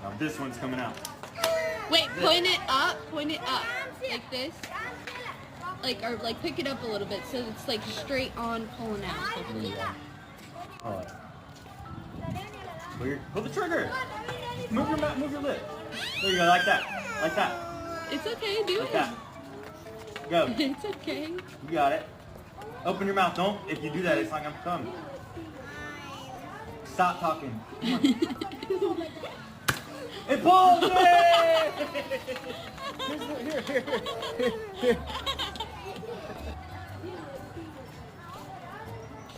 Now this one's coming out. Wait, point it up, like this. Or pick it up a little bit so it's like straight on pulling out. All right. Pull the trigger. Move your lip. There you go, like that. It's okay, do Like it. that. Go. It's okay. You got it. Open your mouth. Don't. If you do that, it's not gonna come. Stop talking. Come on. It pulls it! Here.